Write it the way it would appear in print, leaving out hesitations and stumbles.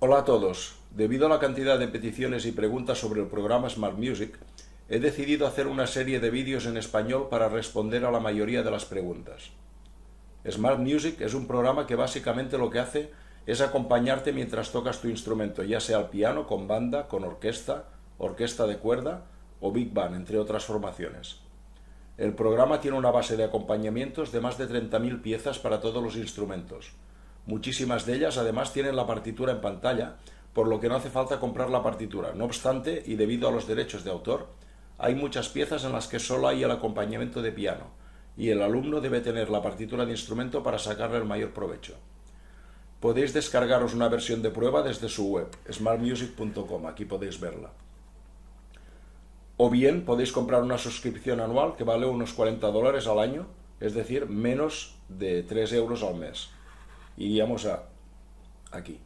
Hola a todos. Debido a la cantidad de peticiones y preguntas sobre el programa Smart Music, he decidido hacer una serie de vídeos en español para responder a la mayoría de las preguntas. Smart Music es un programa que básicamente lo que hace es acompañarte mientras tocas tu instrumento, ya sea al piano, con banda, con orquesta, orquesta de cuerda o big band, entre otras formaciones. El programa tiene una base de acompañamientos de más de 30.000 piezas para todos los instrumentos. Muchísimas de ellas además tienen la partitura en pantalla, por lo que no hace falta comprar la partitura. No obstante, y debido a los derechos de autor, hay muchas piezas en las que solo hay el acompañamiento de piano, y el alumno debe tener la partitura de instrumento para sacarle el mayor provecho. Podéis descargaros una versión de prueba desde su web, smartmusic.com, aquí podéis verla. O bien podéis comprar una suscripción anual que vale unos $40 al año, es decir, menos de 3 euros al mes. Iríamos aquí.